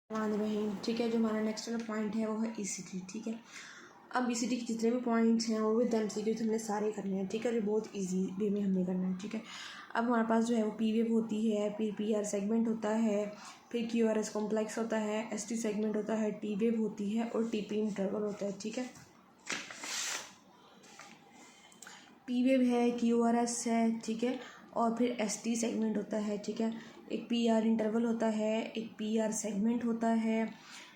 रहीम। ठीक है, जो हमारा नेक्स्ट वाला पॉइंट है वो है ईसीटी। ठीक है, अब ईसीटी के जितने भी पॉइंट्स हैं वो विद एमसीक्यूज हमने सारे करने हैं। ठीक है, जो बहुत इजी वे में हमने करना है। ठीक है, अब हमारे पास जो है वो पी वेव होती है, फिर पी आर सेगमेंट होता है, फिर क्यू आर एस कॉम्प्लेक्स होता है, एस टी सेगमेंट होता है, टी वेव होती है और टी पी इंटरवल होता है। ठीक है, पी वेव है, क्यू आर एस है, ठीक है, और फिर एस टी सेगमेंट होता है। ठीक है, एक पी आर इंटरवल होता है, एक पी आर सेगमेंट होता है।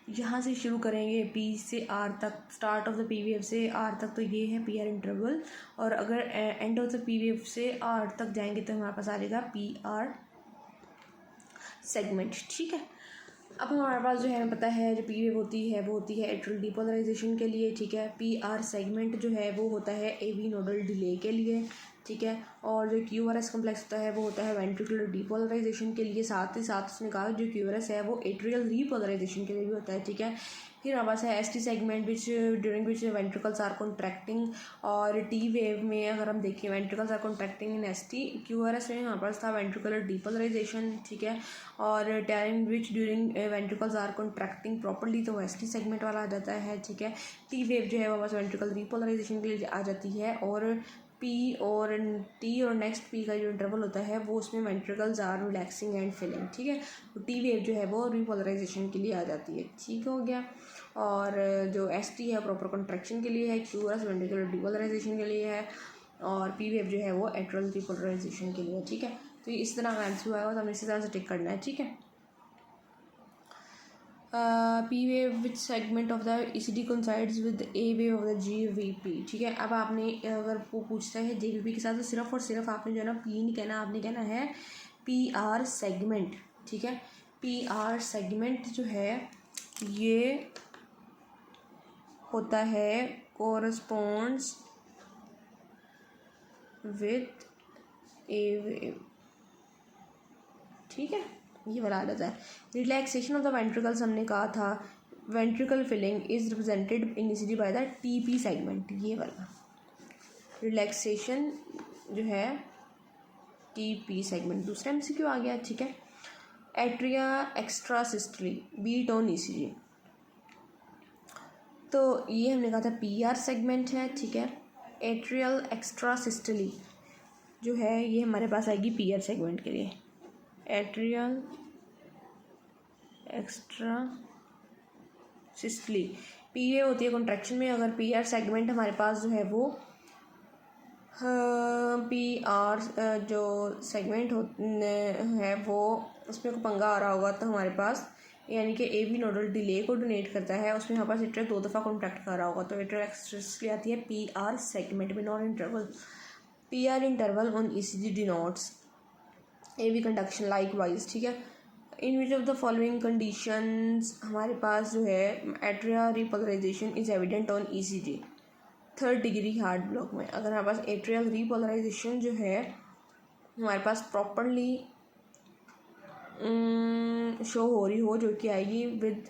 यहाँ से शुरू करेंगे पी से आर तक, start of the P wave से आर तक, तो ये है पी आर इंटरवल। और अगर end of the P wave से आर तक जाएंगे तो हमारे पास आ जाएगा पी आर सेगमेंट। ठीक है, अब हमारे पास जो है हमें पता है जो पी वेव होती है वो होती है एट्रियल डीपोलराइजेशन के लिए। ठीक है, पी आर सेगमेंट जो है वो होता है ए वी नोडल डिले के लिए। ठीक है, और जो क्यू आर एस कॉम्प्लेक्स होता है वो होता है वेंट्रिकुलर डीपोलराइजेशन के लिए। साथ ही साथ उसने कहा जो क्यू आर एस है वो एट्रियल रीपोलराइजेशन के लिए भी होता है। ठीक है, फिर हमारे पास है S T segment which during which ventricles are contracting. और टी वेव में अगर हम देखें ventricles are contracting in S T. Q R S में हमारे पास था वेंट्रिकुलर डीपोलराइजेशन। ठीक है, और time which during ventricles are contracting properly, तो एस टी सेगमेंट वाला आ जाता है। ठीक है, टी वेव जो है वो बस वेंट्रिकल रीपोलराइजेशन के लिए आ जाती है। और पी और टी और नेक्स्ट पी का जो इंटरवल होता है वो उसमें ventricles are relaxing and filling. ठीक है, तो टी वेव जो है वो रीपोलराइजेशन के लिए आ जाती है। ठीक हो गया, और जो एस टी है प्रॉपर कॉन्ट्रैक्शन के लिए है, Q R S ventricular depolarization के लिए है, और पी वेव जो है वो एट्रियल डीपोलराइजेशन के लिए है। ठीक है, तो इस तरह का आंसर आएगा, तो हमें इसी तरह से टिक करना है। ठीक है, P wave which segment of the E C D coincides with a wave of the G V P. ठीक है, अब आपने अगर वो पूछता है जे वी पी के साथ तो सिर्फ और सिर्फ आपने जो है ना पी नहीं कहना, आपने कहना है पी आर सेगमेंट। ठीक है, पी आर सेगमेंट जो है ये होता है कोरस्पॉन्ड्स विथ ए वेव। ठीक है, ये वाला आ जाता है। रिलैक्सेशन ऑफ द वेंट्रिकल्स हमने कहा था, ventricle filling is represented initially by the T P segment. ये वाला रिलैक्सेशन जो है टी पी सेगमेंट। दूसरा एमसीक्यू आ गया। ठीक है, atria extra systole beat on ECG, तो ये हमने कहा था पी आर सेगमेंट है। ठीक है, एट्रियल एक्स्ट्रा सिस्टली जो है ये हमारे पास आएगी पी आर सेगमेंट के लिए। Atrial extra systole P A होती है कॉन्ट्रैक्शन में। अगर पी आर सेगमेंट हमारे पास जो है वो पी आर जो सेगमेंट है वो उसमें को पंगा आ रहा होगा तो हमारे पास यानी कि ए बी नोडल डिले को डोनेट करता है, उसमें हमारे पास एट्रियल 2 दफ़ा कॉन्ट्रैक्ट कर रहा होगा, तो एट्रियल एक्स्ट्रा आती है पी आर सेगमेंट में। Non interval P R interval on E C G denotes A B conduction likewise. ठीक है, in which of the following conditions हमारे पास जो है atria repolarisation is evident on E C G 3rd degree heart block में। अगर हमारे पास atrial repolarisation जो है हमारे पास प्रॉपरली शो हो रही हो, जो कि आएगी विद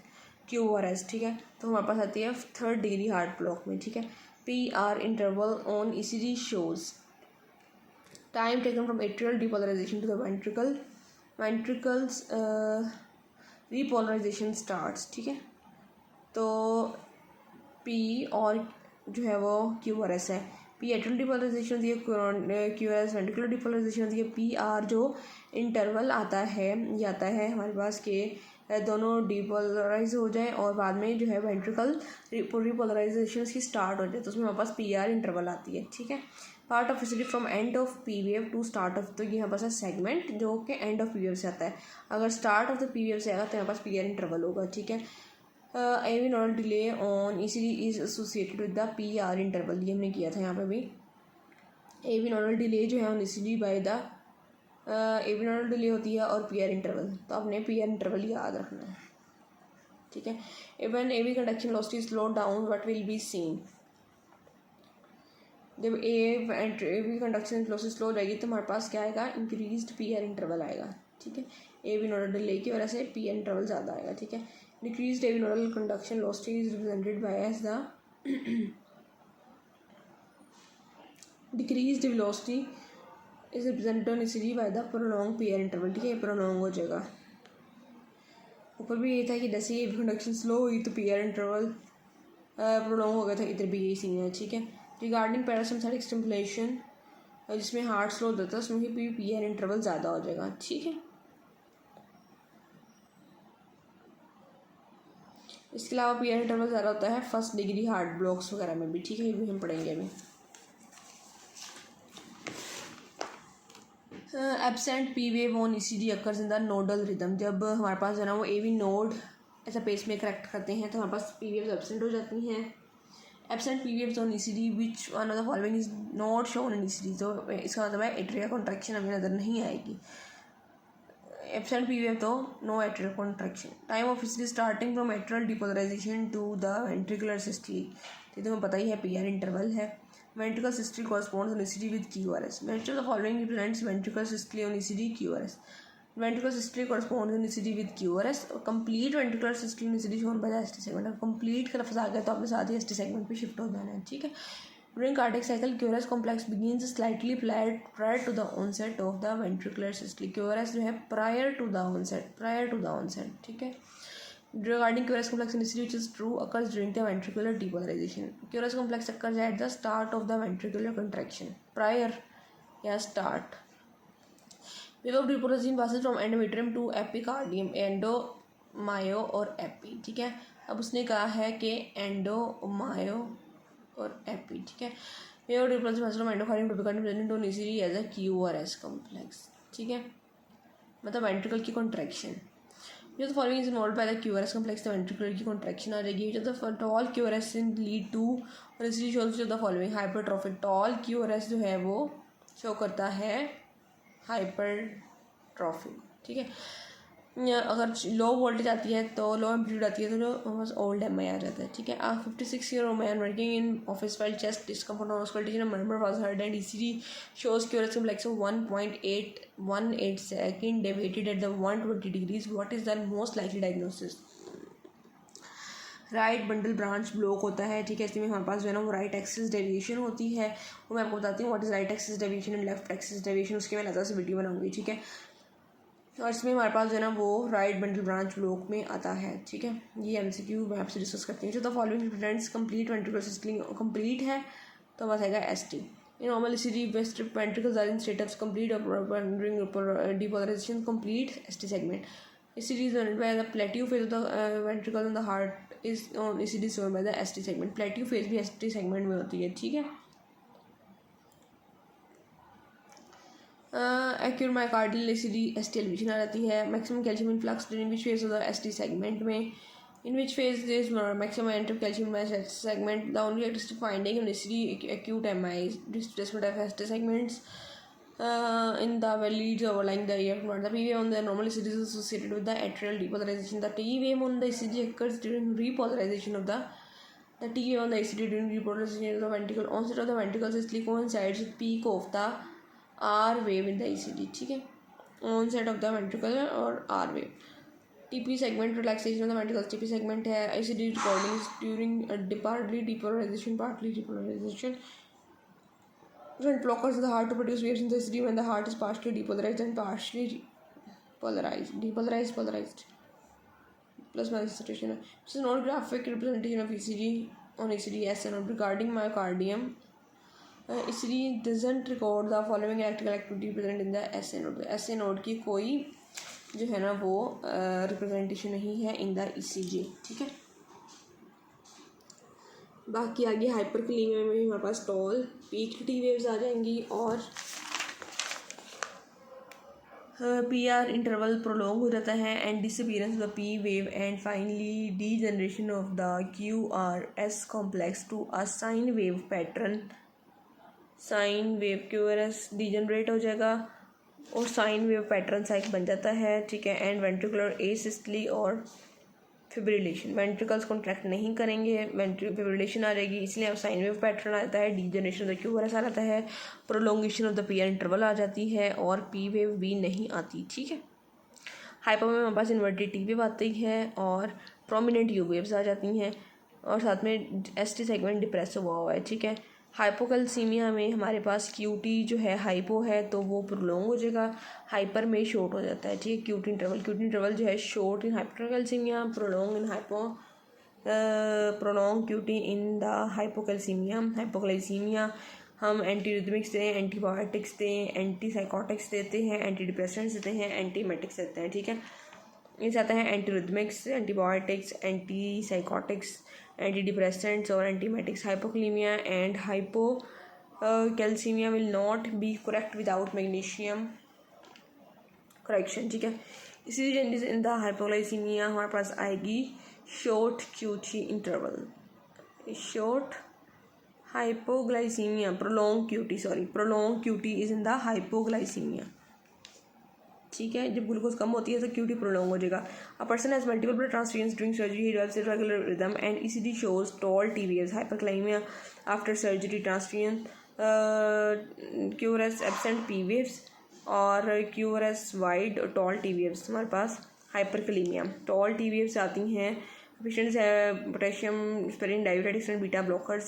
क्यू आर एस। ठीक है, तो हमारे पास आती है 3rd डिग्री हार्ट ब्लॉक में। ठीक है, P R interval on E C G shows time taken from atrial depolarisation to the ventricles repolarization starts. ठीक है, तो पी और जो है वो क्यू आर एस है, पी एट्रियल डिपोलराइजेशन होती है, Q R S ventricular depolarization होती है। पी आर जो इंटरवल आता है ये आता है हमारे पास के दोनों डिपोलराइज हो जाए और बाद में जो है वेंट्रिकल रिपोलराइजेशन की स्टार्ट हो जाए, तो उसमें हमारे पास पी आर इंटरवल आती है। ठीक है, पार्ट ऑफ इसी from end of P wave to start of, तो ये हमारे पास है सेगमेंट जो कि एंड ऑफ पी वेव से आता है। अगर start of the P wave से आएगा तो हमारे पास पी आर इंटरवल होगा। ठीक है, A V node delay on E C D is associated with the P R interval, ये हमने किया था यहाँ पे भी। ए वी नॉट डिले जो है on E C D by the A V node delay होती है और पी आर इंटरवल, तो आपने पी आर इंटरवल याद रखना है। ठीक है, even A V conduction velocity is slow down what will be seen, जब A V conduction velocity slow हो जाएगी तो हमारे पास क्या आएगा, इंक्रीज्ड पी आर इंटरवल आएगा। ठीक है, ए वी नोडल डिले की वजह से पी आर इंटरवल ज़्यादा आएगा। ठीक है, decreased A V nodal conduction velocity is represented by as the decreased velocity is represented on E C G by the prolong P R interval. ठीक है, prolong हो जाएगा। ऊपर भी ये था कि जैसे ये कंडक्शन स्लो हुई तो पीआर इंटरवल प्रोलॉन्ग हो गया था, इधर भी यही सीन है, ठीक है। रिगार्डिंग पैरासिम्पथेटिक स्टिमुलेशन जिसमें हार्ट स्लो होता है उसमें भी पीआर इंटरवल ज़्यादा हो जाएगा, ठीक है। इसके अलावा पीआर इंटरवल ज़्यादा होता है फर्स्ट डिग्री हार्ट ब्लॉक्स वगैरह में भी, ठीक है, ये भी हम पढ़ेंगे अभी। Absent P wave on ECG occurs in the nodal rhythm. जब हमारे पास जो है ना वो एवी नोड ऐसा पेस में करेक्ट करते हैं तो हमारे पास पी वेव्स एब्सेंट हो जाती हैं। Absent P waves on ECG which one of the following is not shown in ECG, तो इसका मतलब है एट्रियल कॉन्ट्रैक्शन हमें नज़र नहीं आएगी। एब्सेंट पी वेव तो no atrial contraction. Time of ECG starting from atrial depolarisation to the ventricular systole, तो तुम्हें पता ही है पीआर इंटरवल है। Ventricular systole corresponds on ECG with QRS. Which of the following represents ventricular systole on ECG QRS? Ventricular systole corresponds on ECG with QRS. Complete ventricular systole on ECG shown by the ST segment. अब complete का लफ्ज़ आ गया तो आपने साथ ही ST segment पे shift हो जाना है, ठीक है। During cardiac cycle, QRS complex begins slightly prior to the onset of the ventricular systole. QRS जो है prior to the onset, ठीक है। Regarding QRS complex in ECG, which is true, occurs during the ventricular depolarization. QRS complex occurs at the start of the ventricular contraction. Prior या start. Wave of depolarization passes from endometrium to epicardium. Endo, मायो और AP, ठीक है। अब उसने कहा है कि endo, मायो और एपी, ठीक है। Wave of depolarization passes from endocardium to epicardium present on ECG as a QRS complex, ठीक है, मतलब वेंट्रिकल की कॉन्ट्रैक्शन। जो the following is involve by the QRS complex, the ventricular की कॉन्ट्रैक्शन आ जाएगी। जो the tall QRS lead to और इसलिए शोज जो the following hypertrophic. Tall QRS जो है वो शो करता है हाइपरट्रॉफिक, ठीक है। अगर लो वोल्टेज आती है तो लो एम्पलीट्यूड आती है तो जो बस ओल्ड एम आई आ जाता है, ठीक है। 56-year-old man working in office felt chest discomfort or auscultation and murmur was heard and ECG shows QRS complex of 1.818 second deviated at the 120 degrees. What is the most likely diagnosis? Right bundle branch block होता है, ठीक है। इसमें हमारे पास जो है ना वो राइट एक्सिस डेविएशन होती है, वो मैं आपको बताती हूँ what is right axis deviation and left axis deviation, उसके मैं अलग से वीडियो बनाऊंगी, ठीक है। और इसमें हमारे पास जो है ना वो राइट बंडल ब्रांच ब्लॉक में आता है, ठीक है। ये एमसीक्यू मैं आपसे डिस्कस करती हूँ। जो the following represents complete ventricular systole, complete है तो बस आएगा ST. In normal ECG west ventricles are in state of complete depolarisation, complete ST segment. ECG is done by the plateau phase of the ventricle and the heart is on ECG shown by the ST segment. plateau phase भी ST segment में होती है, ठीक है। Acute myocardial ECG ST elevation आ जाती है। Maximum calcium influx during which phase of the ST segment में, in which phase there is maximum amount of calcium in the ST segment. The only characteristic finding in ECG acute MI is displacement of ST segments in the leads overlying the EF node. The P wave on the normal ECG is associated with the atrial depolarization. The T wave on the ECG occurs during repolarization of the T wave on the ECG during repolarization of the ventricle. Onset of the ventricle systole coincides with peak of the R wave in the ECG, ठीक है। onset of the ventricle और R wave. TP segment relaxation of the ventricles, TP segment है। ECG recording is during partly depolarization. Different blockers of the heart to produce waves in the ECG when the heart is partially depolarized and partially polarized. Plus minus situation. This is not graphic representation of ECG on ECG S node. Regarding myocardium, ECG doesn't record the following electrical activity present in the SA node. SA node की कोई जो है ना वो representation नहीं है in the ECG, ठीक है। बाकी आगे हाइपरकलीमिया में हमारे पास टॉल पीक टी वेव्स आ जाएंगी और PR इंटरवल प्रोलॉन्ग हो जाता है and disappearance of the P wave and finally degeneration of the QRS complex to a sine wave pattern. Sine wave QRS degenerate हो जाएगा और साइन वेव पैटर्न सा एक बन जाता है, ठीक है। एंड वेंट्रिकुलर एसिस्टली और फिब्रिलेशन, वेंट्रिकल्स कॉन्ट्रैक्ट नहीं करेंगे, फिब्रिलेशन आ जाएगी, इसलिए अब साइन वेव पैटर्न आता है। डीजनरेशन ऑफ द QRS आ जाता है, prolongation of the PR interval आ जाती है और P वेव भी नहीं आती, ठीक है। हाइपर में हमारे पास इन्वर्टेड T वेव आती है और प्रोमिनेंट U वेव्स आ जाती हैं और साथ में ST सेगमेंट डिप्रेस हुआ है, ठीक है। हाइपोकैल्सीमिया में हमारे पास क्यूटी जो है हाइपो है तो वो प्रोलॉन्ग हो जाएगा, हाइपर में शॉर्ट हो जाता है, ठीक है। क्यूटी इंटरवल जो है short in hypocalcemia, prolong in prolong QT in the hypocalcemia. हम एंटीरिथमिक्स दें, एंटीबायोटिक्स दें, एंटीसाइकोटिक्स देते हैं, एंटी डिप्रेसेंट्स देते हैं, एंटीमेटिक्स देते हैं, ठीक है। इस आते हैं एंटीरिथमिक्स, एंटीबायोटिक्स, एंटीसाइकोटिक्स, एंटी डिप्रेसेंट्स और antiemetics. Hypokalaemia and hypocalcaemia will not be correct without magnesium correction, ठीक है। इसी चेंजेस इन द हाइपोग्लाइसीमिया हमारे पास आएगी short QT interval, short hypoglycemia, prolong QT is in the hypoglycemia, ठीक है। जब ग्लूकोज कम होती है तो क्यूटी प्रोलॉन्ग हो जाएगा। A person has multiple blood transfusion during surgery, he develops irregular rhythm and ECG shows tall T waves. Hyperkalaemia after surgery transfusion occurs absent P waves और occurs wide tall T waves. हमारे पास hyperkalaemia tall T waves आती हैं। Patients है potassium sparing diabetics and beta blockers,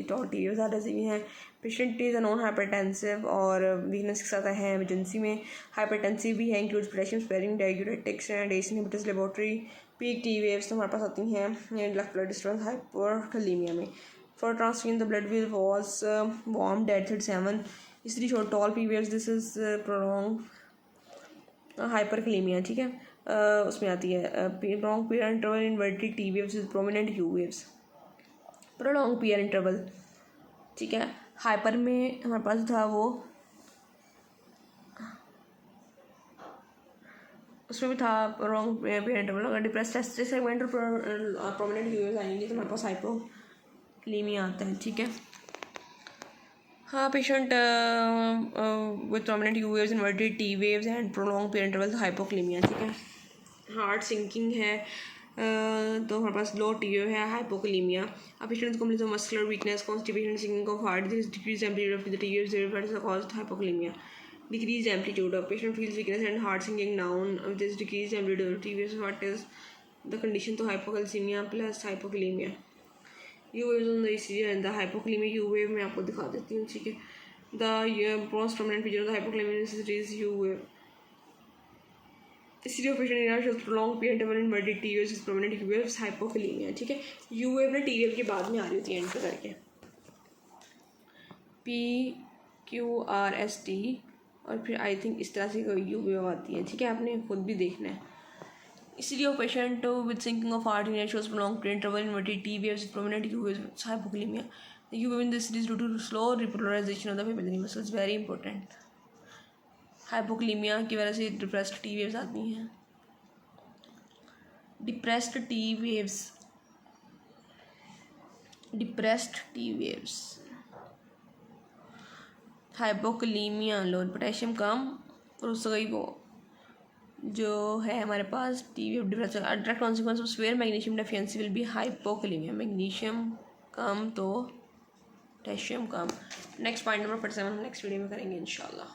tall T waves ज़्यादा सही हैं। Patient is non hypertensive और वीकनेस के साथ है इमरजेंसी में। हाइपरटेंसिव भी है, includes potassium sparing diabetics and S inhibitors laboratory. Peak T waves तो हमारे पास आती हैं लेफ्ट ब्लड डिस्टर्बेंस हाइपरकाइमिया में। For transfusion the blood will was warm date 37, इसलिए short tall P waves, this is prolong hyperkalaemia, ठीक है। उसमें आती है prolong period interval inverted T waves is prominent U waves, prolong period interval, ठीक है। Hyper में हमारे पास था वो, उसमें भी था प्रोलॉन्ग पीरियड इंटरवल। अगर डिप्रेस्ड टेस्टिस सेगमेंट और प्रोमिनेंट यू वेव्स आएंगी तो हमारे पास हाइपोकाइमिया आता है, ठीक है। हाँ, patient with prominent U waves, inverted T waves and prolong period interval hypokalaemia, ठीक है। हार्ट सिंकिंग है तो हमारे पास लो टी वेव है, हाइपोकाइमिया। अब पेशेंट्स को मिलता है muscular weakness, constipation, sinking of heart, this decrease amplitude of the T waves therefore caused hypokalaemia. Decreased amplitude of patient feels weakness and heart sinking down with this decreased amplitude of T waves. What is the condition to hypocalcemia plus hypokalemia? U waves on the ECG and the hypokalemia U wave मैं आपको दिखा देती हूँ, ठीक है। The most prominent feature of the hypokalemia is U wave. ECG of patient in shows prolonged period interval inverted T waves is prominent U waves hypokalemia, ठीक है। U wave ना T wave के बाद में आ रही होती है एंड पे करके। PQRST और फिर आई थिंक इस तरह से यू वेव आती है, ठीक है। आपने खुद भी देखना है। इसीलिए patient with sinking of heart in shows prolong period interval inverted T waves prominent U waves hypokalaemia. U wave in this is due to slow repolarisation of the papillary muscles, very important. Hypokalaemia की वजह से depressed T waves आती हैं, depressed T waves hypokalaemia, low potassium कम और उससे गई वो जो है हमारे पास T wave difference. Direct consequence of severe magnesium deficiency will be हाइपोकाइमिया, magnesium कम तो पोटेशियम कम। नेक्स्ट पॉइंट नंबर 47 हम नेक्स्ट वीडियो में करेंगे इंशाल्लाह।